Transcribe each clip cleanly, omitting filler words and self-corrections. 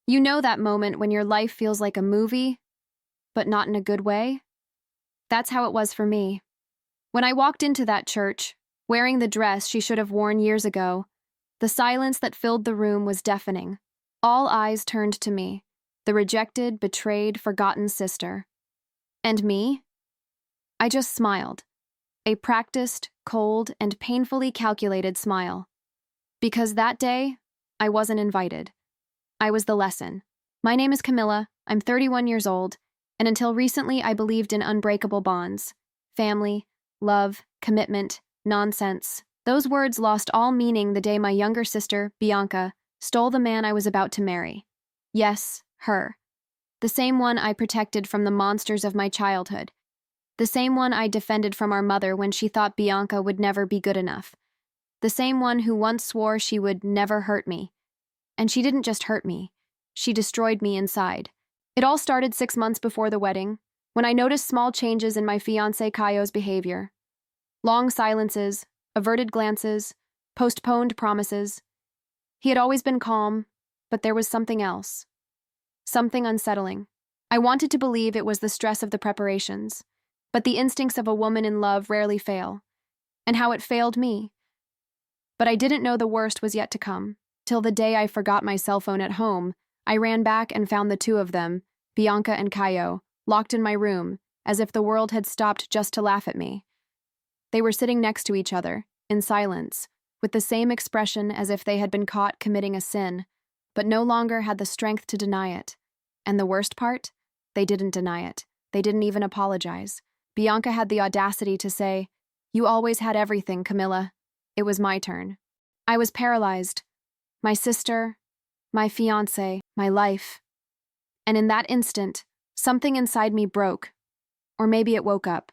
You know that moment when your life feels like a movie, but not in a good way? That's how it was for me. When I walked into that church, wearing the dress she should have worn years ago, the silence that filled the room was deafening. All eyes turned to me, the rejected, betrayed, forgotten sister. And me? I just smiled. A practiced, cold, and painfully calculated smile. Because that day, I wasn't invited. I was the lesson. My name is Camilla, I'm 31 years old, and until recently I believed in unbreakable bonds. Family, love, commitment, nonsense. Those words lost all meaning the day my younger sister, Bianca, stole the man I was about to marry. Yes, her. The same one I protected from the monsters of my childhood. The same one I defended from our mother when she thought Bianca would never be good enough. The same one who once swore she would never hurt me. And she didn't just hurt me. She destroyed me inside. It all started 6 months before the wedding, when I noticed small changes in my fiancé Caio's behavior. Long silences, averted glances, postponed promises. He had always been calm, but there was something else. Something unsettling. I wanted to believe it was the stress of the preparations, but the instincts of a woman in love rarely fail, and how it failed me. But I didn't know the worst was yet to come. Till the day I forgot my cell phone at home, I ran back and found the two of them, Bianca and Caio, locked in my room, as if the world had stopped just to laugh at me. They were sitting next to each other, in silence, with the same expression as if they had been caught committing a sin, but no longer had the strength to deny it. And the worst part? They didn't deny it. They didn't even apologize. Bianca had the audacity to say, "You always had everything, Camilla." It was my turn. I was paralyzed. My sister, my fiancé, my life. And in that instant, something inside me broke. Or maybe it woke up.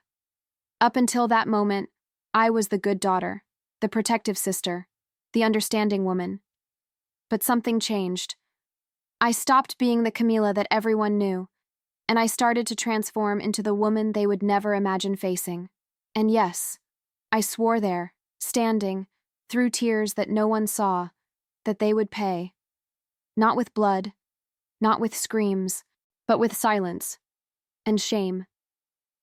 Up until that moment, I was the good daughter, the protective sister, the understanding woman. But something changed. I stopped being the Camilla that everyone knew, and I started to transform into the woman they would never imagine facing. And yes, I swore there, standing, through tears that no one saw, that they would pay. Not with blood, not with screams, but with silence and shame.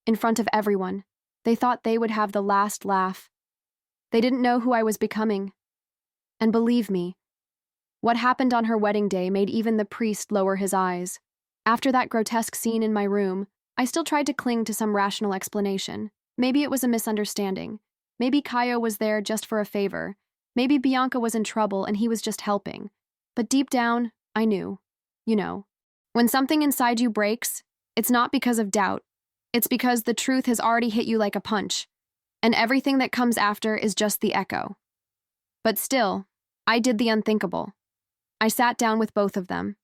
In front of everyone, they thought they would have the last laugh. They didn't know who I was becoming. And believe me, what happened on her wedding day made even the priest lower his eyes. After that grotesque scene in my room, I still tried to cling to some rational explanation. Maybe it was a misunderstanding. Maybe Caio was there just for a favor. Maybe Bianca was in trouble and he was just helping. But deep down, I knew. You know, when something inside you breaks, it's not because of doubt. It's because the truth has already hit you like a punch, and everything that comes after is just the echo. But still, I did the unthinkable. I sat down with both of them.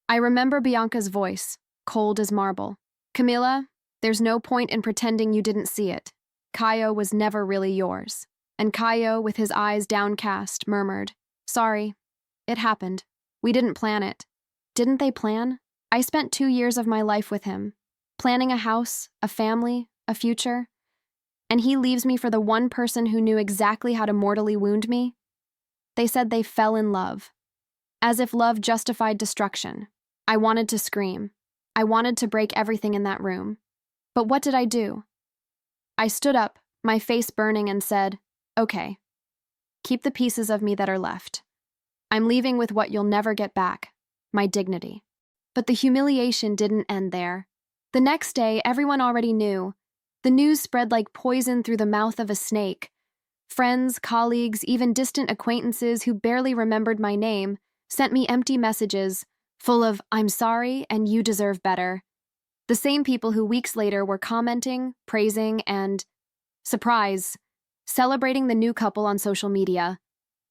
I remember Bianca's voice, cold as marble. "Camilla, there's no point in pretending you didn't see it. Caio was never really yours." And Caio, with his eyes downcast, murmured, "Sorry, it happened. We didn't plan it." Didn't they plan? I spent 2 years of my life with him, planning a house, a family, a future. And he leaves me for the one person who knew exactly how to mortally wound me? They said they fell in love. As if love justified destruction. I wanted to scream. I wanted to break everything in that room. But what did I do? I stood up, my face burning, and said, "Okay, keep the pieces of me that are left. I'm leaving with what you'll never get back, my dignity." But the humiliation didn't end there. The next day, everyone already knew. The news spread like poison through the mouth of a snake. Friends, colleagues, even distant acquaintances who barely remembered my name sent me empty messages full of "I'm sorry and you deserve better." The same people who weeks later were commenting, praising, and, surprise, celebrating the new couple on social media,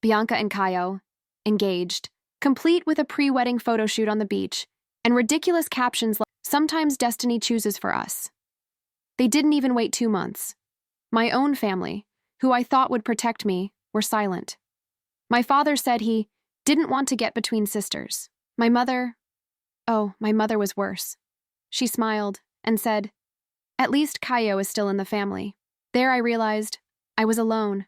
Bianca and Caio, engaged, complete with a pre-wedding photo shoot on the beach, and ridiculous captions like, "Sometimes destiny chooses for us." They didn't even wait 2 months. My own family, who I thought would protect me, were silent. My father said he didn't want to get between sisters. My mother was worse. She smiled and said, "At least Caio is still in the family." There I realized I was alone.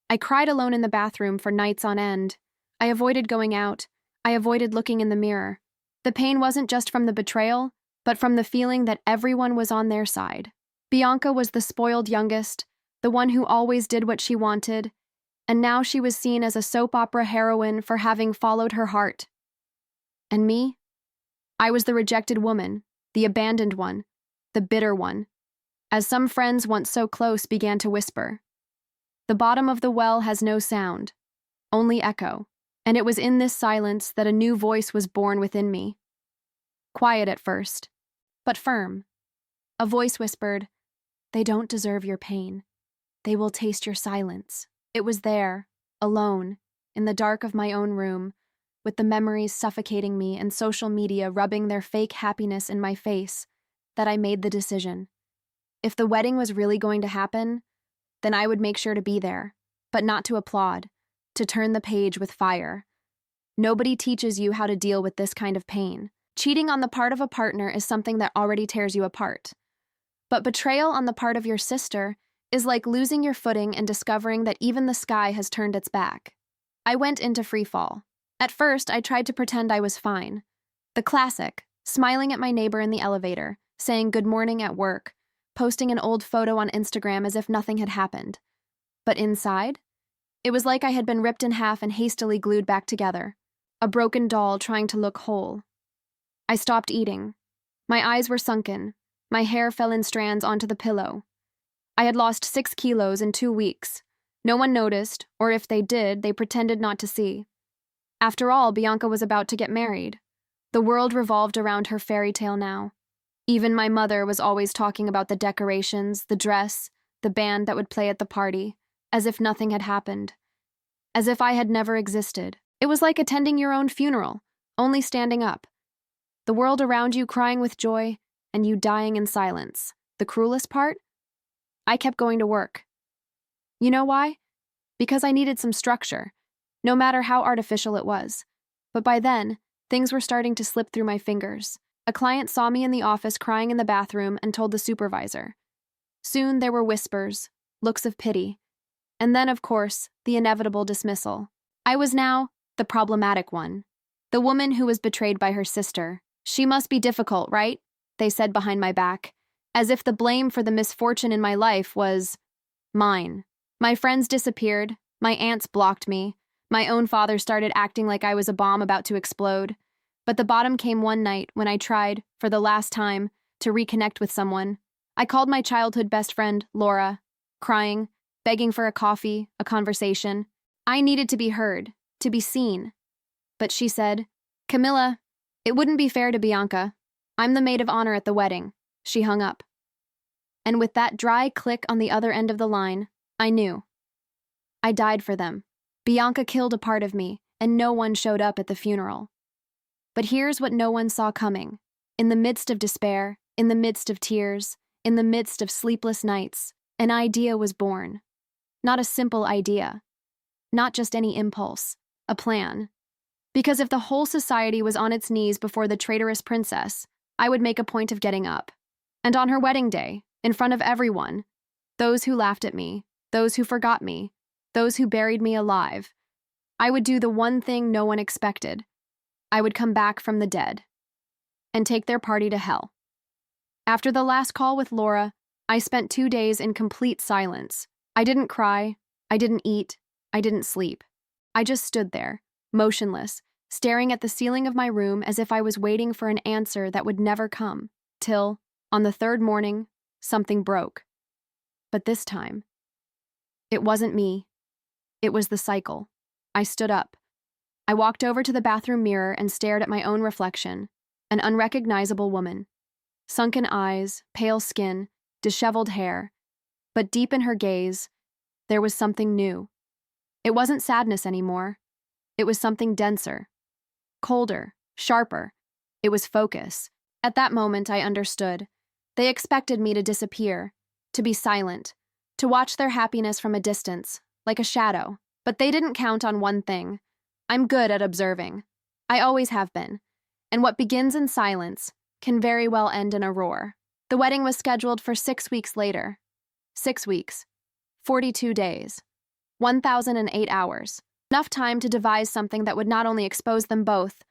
I cried alone in the bathroom for nights on end. I avoided going out. I avoided looking in the mirror. The pain wasn't just from the betrayal, but from the feeling that everyone was on their side. Bianca was the spoiled youngest, the one who always did what she wanted, and now she was seen as a soap opera heroine for having followed her heart. And me? I was the rejected woman, the abandoned one, the bitter one, as some friends once so close began to whisper. The bottom of the well has no sound, only echo, and it was in this silence that a new voice was born within me. Quiet at first, but firm. A voice whispered, "They don't deserve your pain. They will taste your silence." It was there, alone, in the dark of my own room, with the memories suffocating me and social media rubbing their fake happiness in my face, that I made the decision. If the wedding was really going to happen, then I would make sure to be there, but not to applaud, to turn the page with fire. Nobody teaches you how to deal with this kind of pain. Cheating on the part of a partner is something that already tears you apart. But betrayal on the part of your sister is like losing your footing and discovering that even the sky has turned its back. I went into free fall. At first, I tried to pretend I was fine. The classic, smiling at my neighbor in the elevator, saying good morning at work, posting an old photo on Instagram as if nothing had happened. But inside, it was like I had been ripped in half and hastily glued back together, a broken doll trying to look whole. I stopped eating. My eyes were sunken. My hair fell in strands onto the pillow. I had lost 6 kilos in 2 weeks. No one noticed, or if they did, they pretended not to see. After all, Bianca was about to get married. The world revolved around her fairy tale now. Even my mother was always talking about the decorations, the dress, the band that would play at the party, as if nothing had happened. As if I had never existed. It was like attending your own funeral, only standing up. The world around you crying with joy, and you dying in silence. The cruelest part? I kept going to work. You know why? Because I needed some structure, no matter how artificial it was. But by then, things were starting to slip through my fingers. A client saw me in the office crying in the bathroom and told the supervisor. Soon there were whispers, looks of pity, and then, of course, the inevitable dismissal. I was now the problematic one, the woman who was betrayed by her sister. "She must be difficult, right?" they said behind my back, as if the blame for the misfortune in my life was mine. My friends disappeared, my aunts blocked me, my own father started acting like I was a bomb about to explode. But the bottom came one night when I tried, for the last time, to reconnect with someone. I called my childhood best friend, Laura, crying, begging for a coffee, a conversation. I needed to be heard, to be seen. But she said, "Camilla, it wouldn't be fair to Bianca. I'm the maid of honor at the wedding." She hung up. And with that dry click on the other end of the line, I knew. I died for them. Bianca killed a part of me, and no one showed up at the funeral. But here's what no one saw coming. In the midst of despair, in the midst of tears, in the midst of sleepless nights, an idea was born. Not a simple idea. Not just any impulse. A plan. Because if the whole society was on its knees before the traitorous princess, I would make a point of getting up. And on her wedding day, in front of everyone, those who laughed at me, those who forgot me, those who buried me alive, I would do the one thing no one expected. I would come back from the dead and take their party to hell. After the last call with Laura, I spent 2 days in complete silence. I didn't cry, I didn't eat, I didn't sleep. I just stood there, motionless, staring at the ceiling of my room as if I was waiting for an answer that would never come, till, on the 3rd morning, something broke. But this time, it wasn't me. It was the cycle. I stood up. I walked over to the bathroom mirror and stared at my own reflection, an unrecognizable woman. Sunken eyes, pale skin, disheveled hair, but deep in her gaze, there was something new. It wasn't sadness anymore. It was something denser, colder, sharper. It was focus. At that moment, I understood. They expected me to disappear, to be silent, to watch their happiness from a distance, like a shadow. But they didn't count on one thing. I'm good at observing. I always have been. And what begins in silence can very well end in a roar. The wedding was scheduled for 6 weeks later. 6 weeks. 42 days. 1,008 hours. Enough time to devise something that would not only expose them both,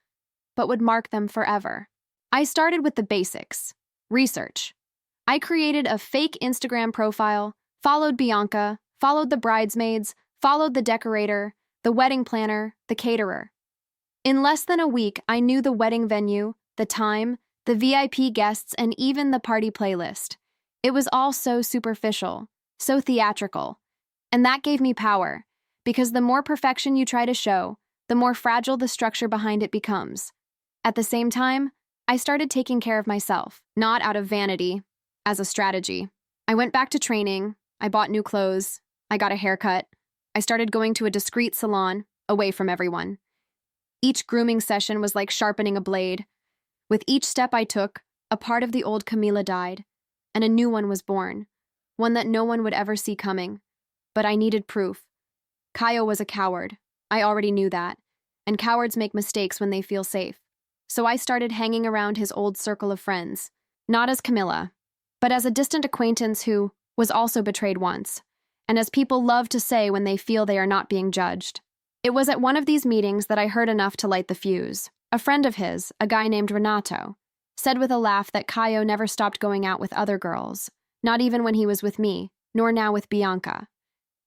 but would mark them forever. I started with the basics. Research. I created a fake Instagram profile, followed Bianca, followed the bridesmaids, followed the decorator, the wedding planner, the caterer. In less than a week, I knew the wedding venue, the time, the VIP guests, and even the party playlist. It was all so superficial, so theatrical. And that gave me power, because the more perfection you try to show, the more fragile the structure behind it becomes. At the same time, I started taking care of myself, not out of vanity, as a strategy. I went back to training, I bought new clothes, I got a haircut, I started going to a discreet salon, away from everyone. Each grooming session was like sharpening a blade. With each step I took, a part of the old Camila died, and a new one was born, one that no one would ever see coming. But I needed proof. Caio was a coward. I already knew that, and cowards make mistakes when they feel safe. So I started hanging around his old circle of friends, not as Camila, but as a distant acquaintance who was also betrayed once, and as people love to say when they feel they are not being judged. It was at one of these meetings that I heard enough to light the fuse. A friend of his, a guy named Renato, said with a laugh that Caio never stopped going out with other girls, not even when he was with me, nor now with Bianca.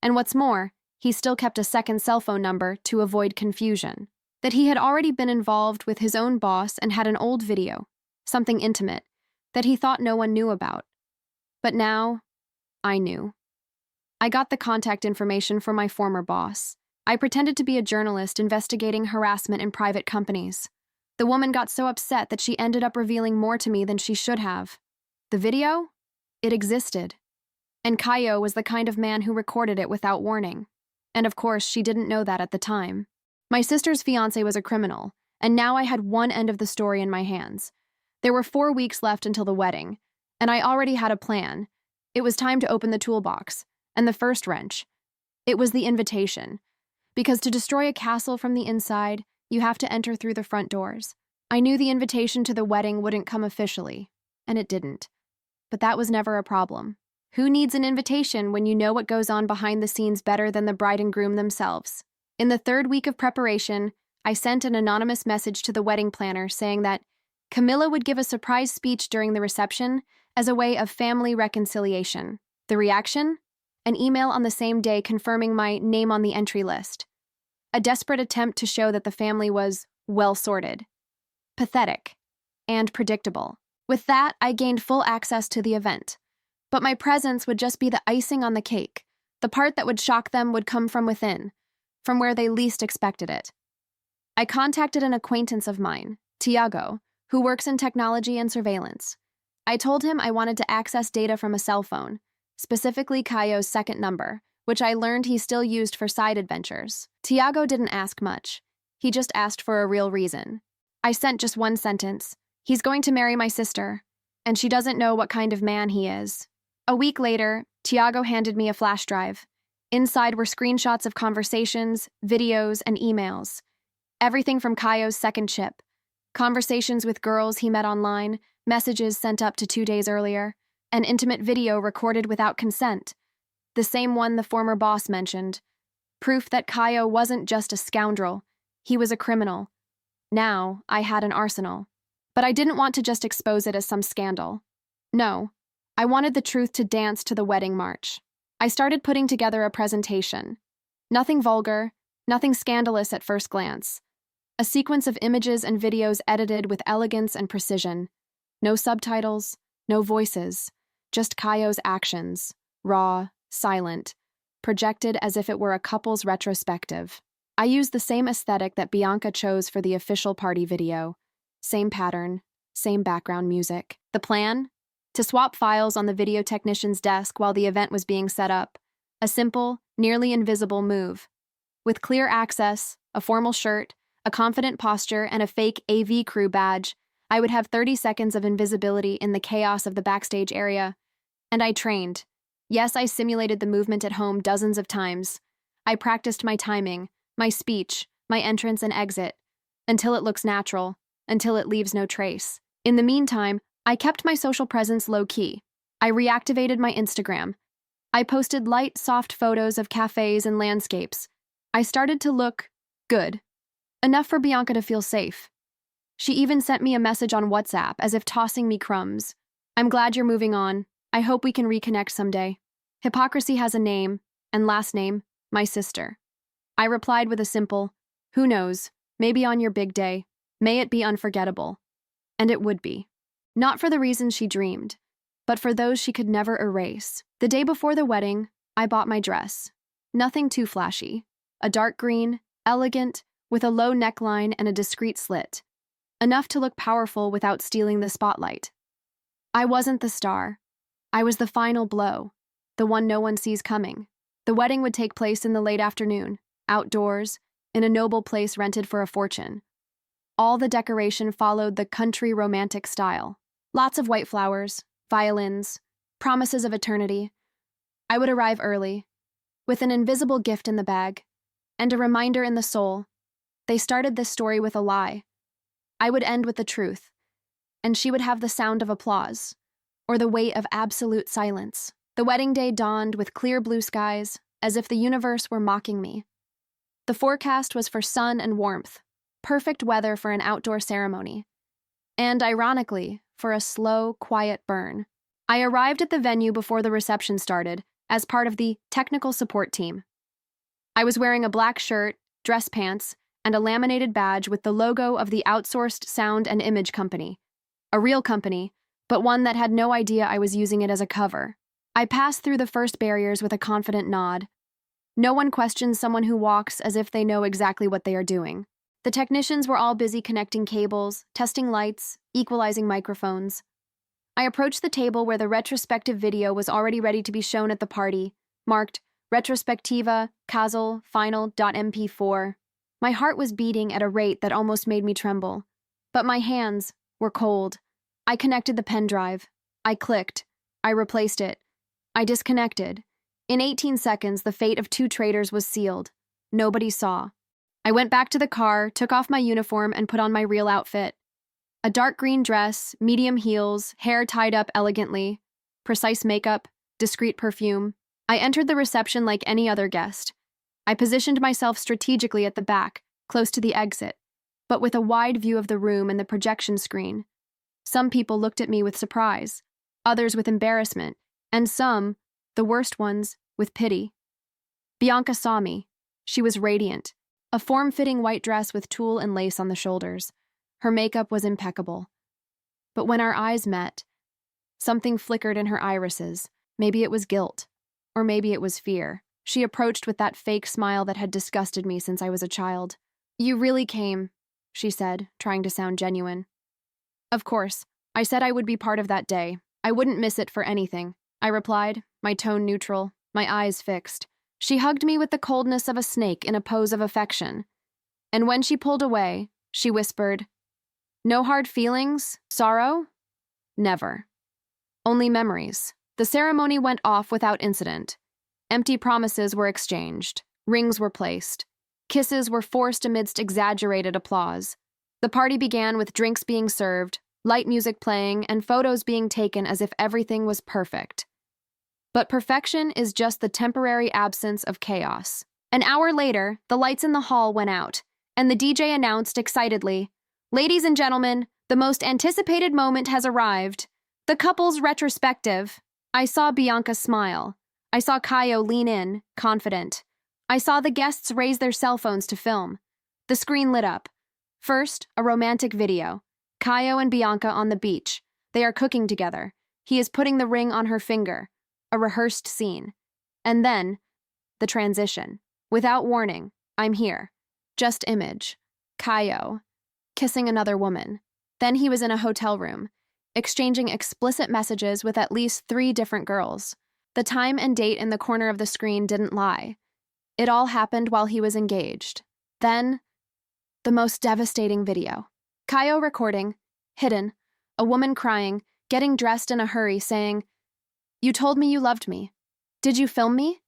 And what's more, he still kept a second cell phone number to avoid confusion. That he had already been involved with his own boss and had an old video, something intimate, that he thought no one knew about. But now, I knew. I got the contact information for my former boss. I pretended to be a journalist investigating harassment in private companies. The woman got so upset that she ended up revealing more to me than she should have. The video? It existed. And Caio was the kind of man who recorded it without warning. And of course, she didn't know that at the time. My sister's fiancé was a criminal, and now I had one end of the story in my hands. There were 4 weeks left until the wedding, and I already had a plan. It was time to open the toolbox, and the first wrench. It was the invitation. Because to destroy a castle from the inside, you have to enter through the front doors. I knew the invitation to the wedding wouldn't come officially, and it didn't. But that was never a problem. Who needs an invitation when you know what goes on behind the scenes better than the bride and groom themselves? In the 3rd week of preparation, I sent an anonymous message to the wedding planner saying that Camila would give a surprise speech during the reception as a way of family reconciliation. The reaction? An email on the same day confirming my name on the entry list. A desperate attempt to show that the family was well-sorted, pathetic, and predictable. With that, I gained full access to the event. But my presence would just be the icing on the cake. The part that would shock them would come from within, from where they least expected it. I contacted an acquaintance of mine, Tiago, who works in technology and surveillance. I told him I wanted to access data from a cell phone, specifically Caio's second number, which I learned he still used for side adventures. Tiago didn't ask much. He just asked for a real reason. I sent just one sentence. He's going to marry my sister, and she doesn't know what kind of man he is. A week later, Tiago handed me a flash drive. Inside were screenshots of conversations, videos, and emails. Everything from Caio's second chip. Conversations with girls he met online, messages sent up to 2 days earlier, an intimate video recorded without consent. The same one the former boss mentioned. Proof that Caio wasn't just a scoundrel, he was a criminal. Now, I had an arsenal. But I didn't want to just expose it as some scandal. No, I wanted the truth to dance to the wedding march. I started putting together a presentation. Nothing vulgar, nothing scandalous at first glance. A sequence of images and videos edited with elegance and precision. No subtitles, no voices, just Caio's actions, raw, silent, projected as if it were a couple's retrospective. I used the same aesthetic that Bianca chose for the official party video. Same pattern, same background music. The plan? To swap files on the video technician's desk while the event was being set up. A simple, nearly invisible move. With clear access, a formal shirt, a confident posture, and a fake AV crew badge, I would have 30 seconds of invisibility in the chaos of the backstage area. And I trained. Yes, I simulated the movement at home dozens of times. I practiced my timing, my speech, my entrance and exit, until it looks natural, until it leaves no trace. In the meantime, I kept my social presence low-key. I reactivated my Instagram. I posted light, soft photos of cafes and landscapes. I started to look good. Enough for Bianca to feel safe. She even sent me a message on WhatsApp as if tossing me crumbs. I'm glad you're moving on. I hope we can reconnect someday. Hypocrisy has a name, and last name, my sister. I replied with a simple, who knows, maybe on your big day. May it be unforgettable. And it would be. Not for the reasons she dreamed, but for those she could never erase. The day before the wedding, I bought my dress. Nothing too flashy. A dark green, elegant, with a low neckline and a discreet slit. Enough to look powerful without stealing the spotlight. I wasn't the star. I was the final blow, the one no one sees coming. The wedding would take place in the late afternoon, outdoors, in a noble place rented for a fortune. All the decoration followed the country romantic style. Lots of white flowers, violins, promises of eternity. I would arrive early, with an invisible gift in the bag, and a reminder in the soul. They started this story with a lie. I would end with the truth, and she would have the sound of applause, or the weight of absolute silence. The wedding day dawned with clear blue skies, as if the universe were mocking me. The forecast was for sun and warmth, perfect weather for an outdoor ceremony, and, ironically, for a slow, quiet burn. I arrived at the venue before the reception started, as part of the technical support team. I was wearing a black shirt, dress pants, and a laminated badge with the logo of the outsourced sound and image company. A real company, but one that had no idea I was using it as a cover. I passed through the first barriers with a confident nod. No one questions someone who walks as if they know exactly what they are doing. The technicians were all busy connecting cables, testing lights, equalizing microphones. I approached the table where the retrospective video was already ready to be shown at the party, marked Retrospectiva Casal Final.mp4. My heart was beating at a rate that almost made me tremble. But my hands were cold. I connected the pen drive. I clicked. I replaced it. I disconnected. In 18 seconds, the fate of 2 traitors was sealed. Nobody saw. I went back to the car, took off my uniform, and put on my real outfit. A dark green dress, medium heels, hair tied up elegantly, precise makeup, discreet perfume. I entered the reception like any other guest. I positioned myself strategically at the back, close to the exit, but with a wide view of the room and the projection screen. Some people looked at me with surprise, others with embarrassment, and some, the worst ones, with pity. Bianca saw me. She was radiant, a form-fitting white dress with tulle and lace on the shoulders. Her makeup was impeccable. But when our eyes met, something flickered in her irises. Maybe it was guilt, or maybe it was fear. She approached with that fake smile that had disgusted me since I was a child. "You really came," she said, trying to sound genuine. "Of course. I said I would be part of that day. I wouldn't miss it for anything," I replied, my tone neutral, my eyes fixed. She hugged me with the coldness of a snake in a pose of affection. And when she pulled away, she whispered, "No hard feelings? Sorrow? Never. Only memories." The ceremony went off without incident. Empty promises were exchanged. Rings were placed. Kisses were forced amidst exaggerated applause. The party began with drinks being served, light music playing, and photos being taken as if everything was perfect. But perfection is just the temporary absence of chaos. An hour later, the lights in the hall went out, and the DJ announced excitedly, "Ladies and gentlemen, the most anticipated moment has arrived. The couple's retrospective." I saw Bianca smile. I saw Kaio lean in, confident. I saw the guests raise their cell phones to film. The screen lit up. First, a romantic video. Kaio and Bianca on the beach. They are cooking together. He is putting the ring on her finger. A rehearsed scene. And then, the transition. Without warning, I'm here. Just image. Kaio, kissing another woman. Then he was in a hotel room, exchanging explicit messages with at least 3 different girls. The time and date in the corner of the screen didn't lie. It all happened while he was engaged. Then, the most devastating video. Kaio recording, hidden, a woman crying, getting dressed in a hurry, saying, "You told me you loved me. Did you film me?"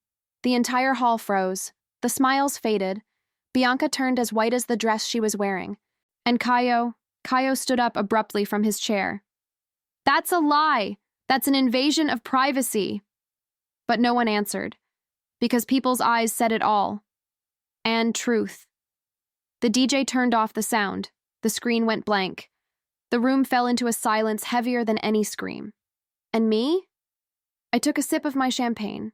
The entire hall froze. The smiles faded. Bianca turned as white as the dress she was wearing. And Kaio stood up abruptly from his chair. "That's a lie! That's an invasion of privacy!" But no one answered, because people's eyes said it all. And truth. The DJ turned off the sound. The screen went blank. The room fell into a silence heavier than any scream. And me? I took a sip of my champagne.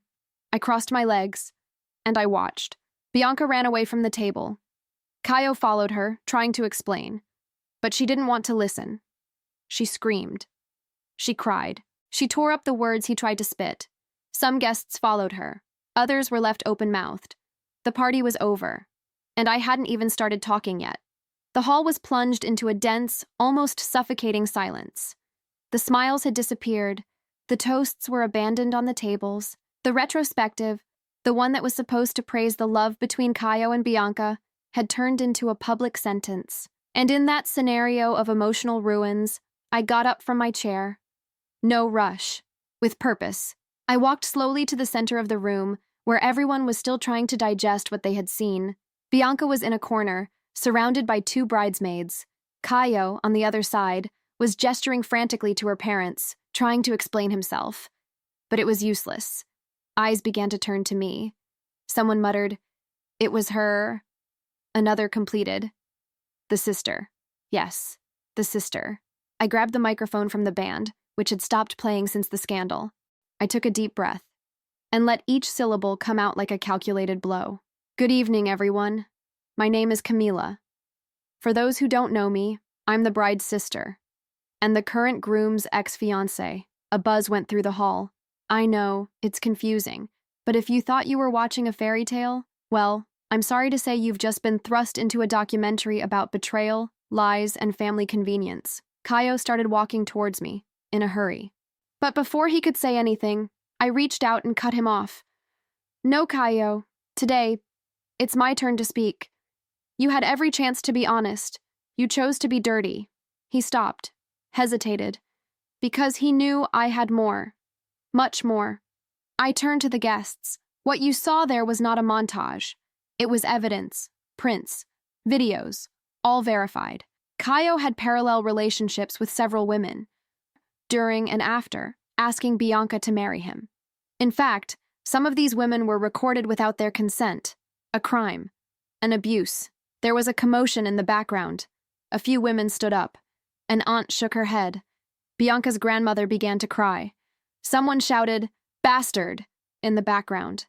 I crossed my legs, and I watched. Bianca ran away from the table. Kaio followed her, trying to explain. But she didn't want to listen. She screamed. She cried. She tore up the words he tried to spit. Some guests followed her. Others were left open-mouthed. The party was over, and I hadn't even started talking yet. The hall was plunged into a dense, almost suffocating silence. The smiles had disappeared. The toasts were abandoned on the tables. The retrospective, the one that was supposed to praise the love between Kaio and Bianca, had turned into a public sentence. And in that scenario of emotional ruins, I got up from my chair. No rush. With purpose. I walked slowly to the center of the room, where everyone was still trying to digest what they had seen. Bianca was in a corner, surrounded by two bridesmaids. Kaio, on the other side, was gesturing frantically to her parents, trying to explain himself. But it was useless. Eyes began to turn to me. Someone muttered, "It was her." Another completed, "The sister." Yes, the sister. I grabbed the microphone from the band, which had stopped playing since the scandal. I took a deep breath and let each syllable come out like a calculated blow. "Good evening, everyone. My name is Camila. For those who don't know me, I'm the bride's sister, and the current groom's ex-fiancé." A buzz went through the hall. I know, it's confusing, but if you thought you were watching a fairy tale, well, I'm sorry to say you've just been thrust into a documentary about betrayal, lies, and family convenience. Kaio started walking towards me, in a hurry. But before he could say anything, I reached out and cut him off. "No, Kaio. Today, it's my turn to speak. You had every chance to be honest. You chose to be dirty." He stopped, hesitated, because he knew I had more. Much more. I turned to the guests. What you saw there was not a montage. It was evidence, prints, videos, all verified. Kaio had parallel relationships with several women, during and after, asking Bianca to marry him. In fact, some of these women were recorded without their consent. A crime. An abuse. There was a commotion in the background. A few women stood up. An aunt shook her head. Bianca's grandmother began to cry. Someone shouted, "Bastard," in the background.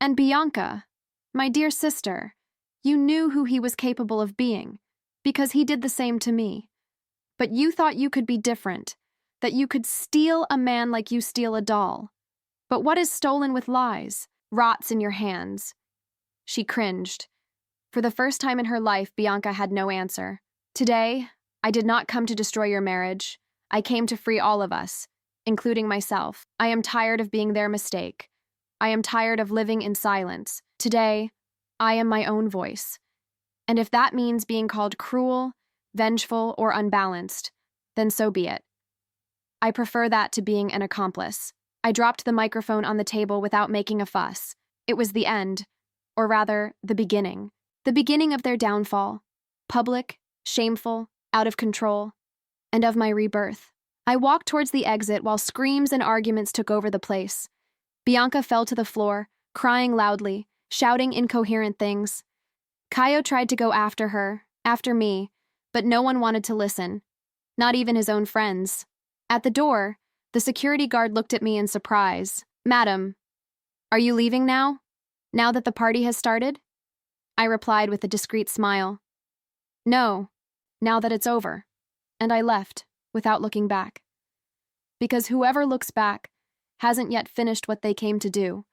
And Bianca, my dear sister, you knew who he was capable of being, because he did the same to me. But you thought you could be different, that you could steal a man like you steal a doll. But what is stolen with lies? Rots in your hands. She cringed. For the first time in her life, Bianca had no answer. "Today, I did not come to destroy your marriage. I came to free all of us, including myself. I am tired of being their mistake. I am tired of living in silence. Today, I am my own voice. And if that means being called cruel, vengeful, or unbalanced, then so be it. I prefer that to being an accomplice." I dropped the microphone on the table without making a fuss. It was the end, or rather, the beginning. The beginning of their downfall. Public, shameful, out of control, and of my rebirth. I walked towards the exit while screams and arguments took over the place. Bianca fell to the floor, crying loudly, shouting incoherent things. Kaio tried to go after her, after me, but no one wanted to listen. Not even his own friends. At the door, the security guard looked at me in surprise. "Madam, are you leaving now? Now that the party has started?" I replied with a discreet smile. "No, now that it's over." And I left, without looking back. Because whoever looks back hasn't yet finished what they came to do.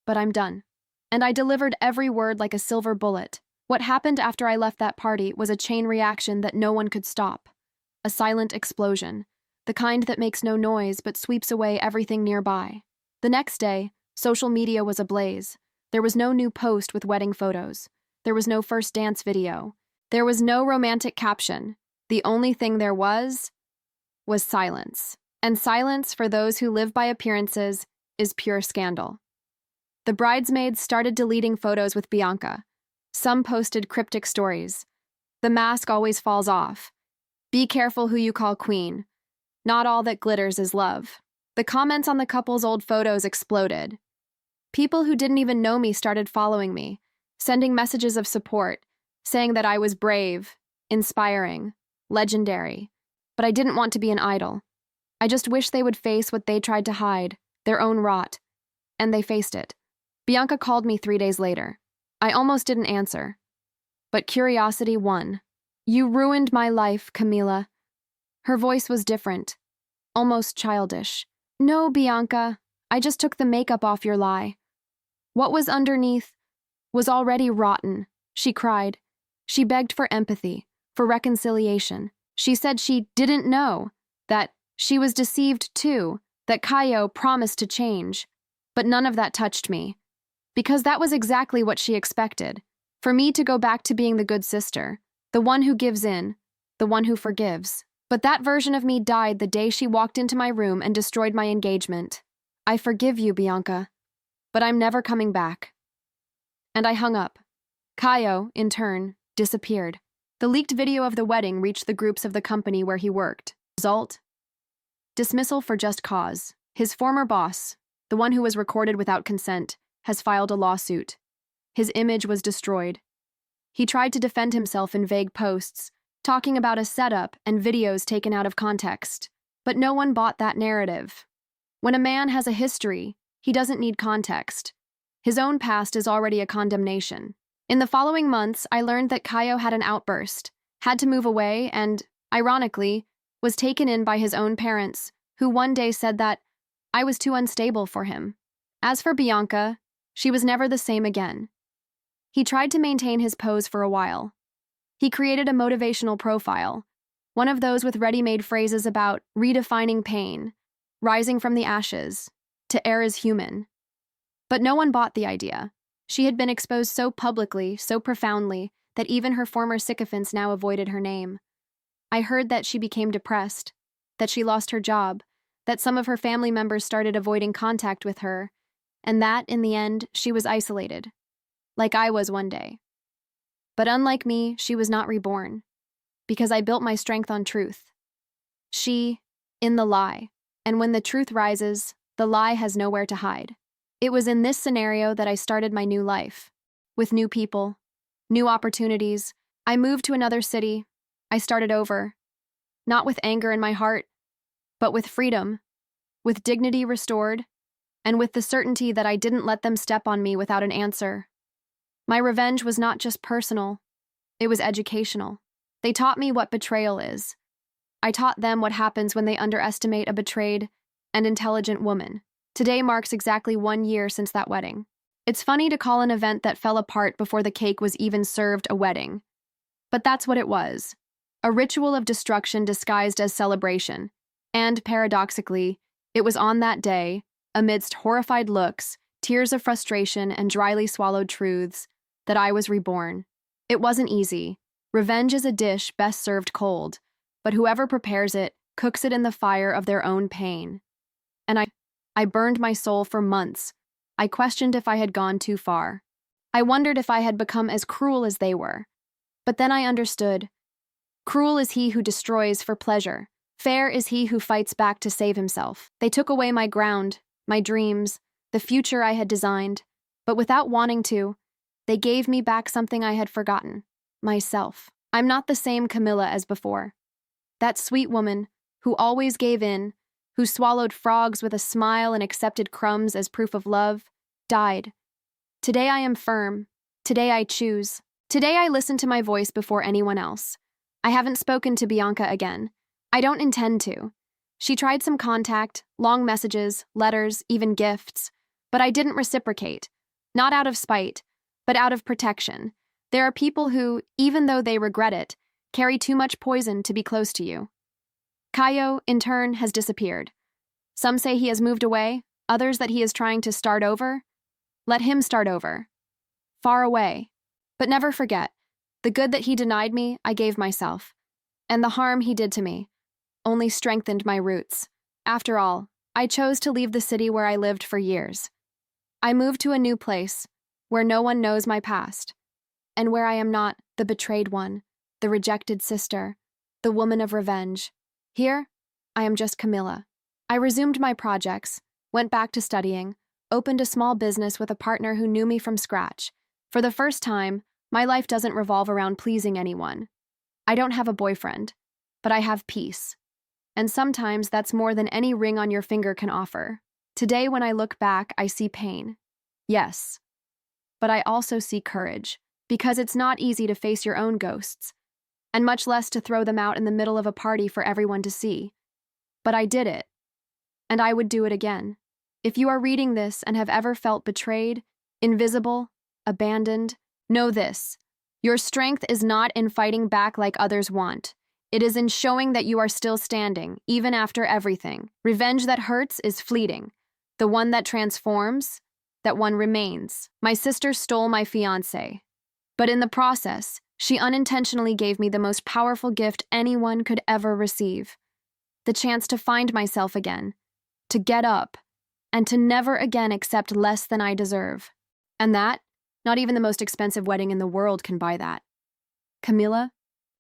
But I'm done. And I delivered every word like a silver bullet. What happened after I left that party was a chain reaction that no one could stop. A silent explosion. The kind that makes no noise but sweeps away everything nearby. The next day, social media was ablaze. There was no new post with wedding photos. There was no first dance video. There was no romantic caption. The only thing there was silence. And silence, for those who live by appearances, is pure scandal. The bridesmaids started deleting photos with Bianca. Some posted cryptic stories. "The mask always falls off. Be careful who you call queen. Not all that glitters is love." The comments on the couple's old photos exploded. People who didn't even know me started following me, sending messages of support, saying that I was brave, inspiring, legendary. But I didn't want to be an idol. I just wished they would face what they tried to hide, their own rot. And they faced it. Bianca called me 3 days later. I almost didn't answer. But curiosity won. "You ruined my life, Camila." Her voice was different, almost childish. "No, Bianca, I just took the makeup off your lie. What was underneath was already rotten," she cried. She begged for empathy, for reconciliation. She said she didn't know, that she was deceived too, that Caio promised to change. But none of that touched me, because that was exactly what she expected, for me to go back to being the good sister, the one who gives in, the one who forgives. But that version of me died the day she walked into my room and destroyed my engagement. "I forgive you, Bianca, but I'm never coming back." And I hung up. Caio, in turn, disappeared. The leaked video of the wedding reached the groups of the company where he worked. Result? Dismissal for just cause. His former boss, the one who was recorded without consent, has filed a lawsuit. His image was destroyed. He tried to defend himself in vague posts, talking about a setup and videos taken out of context. But no one bought that narrative. When a man has a history, he doesn't need context. His own past is already a condemnation. In the following months, I learned that Caio had an outburst, had to move away, and, ironically, was taken in by his own parents, who one day said that I was too unstable for him. As for Bianca, she was never the same again. He tried to maintain his pose for a while. He created a motivational profile, one of those with ready-made phrases about redefining pain, rising from the ashes, to err as human. But no one bought the idea. She had been exposed so publicly, so profoundly, that even her former sycophants now avoided her name. I heard that she became depressed, that she lost her job, that some of her family members started avoiding contact with her, and that, in the end, she was isolated, like I was one day. But unlike me, she was not reborn, because I built my strength on truth. She, in the lie, and when the truth rises, the lie has nowhere to hide. It was in this scenario that I started my new life, with new people, new opportunities. I moved to another city. I started over, not with anger in my heart, but with freedom, with dignity restored, and with the certainty that I didn't let them step on me without an answer. My revenge was not just personal, it was educational. They taught me what betrayal is. I taught them what happens when they underestimate a betrayed and intelligent woman. Today marks exactly 1 year since that wedding. It's funny to call an event that fell apart before the cake was even served a wedding. But that's what it was. A ritual of destruction disguised as celebration. And, paradoxically, it was on that day, amidst horrified looks, tears of frustration, and dryly swallowed truths, that I was reborn. It wasn't easy. Revenge is a dish best served cold, but whoever prepares it cooks it in the fire of their own pain. And I burned my soul for months. I questioned if I had gone too far. I wondered if I had become as cruel as they were. But then I understood. Cruel is he who destroys for pleasure. Fair is he who fights back to save himself. They took away my ground, my dreams, the future I had designed. But without wanting to, they gave me back something I had forgotten. Myself. I'm not the same Camilla as before. That sweet woman, who always gave in, who swallowed frogs with a smile and accepted crumbs as proof of love, died. Today I am firm. Today I choose. Today I listen to my voice before anyone else. I haven't spoken to Bianca again. I don't intend to. She tried some contact, long messages, letters, even gifts, but I didn't reciprocate. Not out of spite, but out of protection. There are people who, even though they regret it, carry too much poison to be close to you. Caio, in turn, has disappeared. Some say he has moved away, others that he is trying to start over. Let him start over. Far away. But never forget, the good that he denied me, I gave myself. And the harm he did to me only strengthened my roots. After all, I chose to leave the city where I lived for years. I moved to a new place, where no one knows my past, and where I am not the betrayed one, the rejected sister, the woman of revenge. Here, I am just Camilla. I resumed my projects, went back to studying, opened a small business with a partner who knew me from scratch. For the first time, my life doesn't revolve around pleasing anyone. I don't have a boyfriend, but I have peace. And sometimes that's more than any ring on your finger can offer. Today, when I look back, I see pain. Yes, but I also see courage, because it's not easy to face your own ghosts, and much less to throw them out in the middle of a party for everyone to see. But I did it, and I would do it again. If you are reading this and have ever felt betrayed, invisible, abandoned, know this. Your strength is not in fighting back like others want. It is in showing that you are still standing, even after everything. Revenge that hurts is fleeting. The one that transforms, that one remains. My sister stole my fiancé, but in the process, she unintentionally gave me the most powerful gift anyone could ever receive. The chance to find myself again, to get up, and to never again accept less than I deserve. And that, not even the most expensive wedding in the world can buy that. Camilla,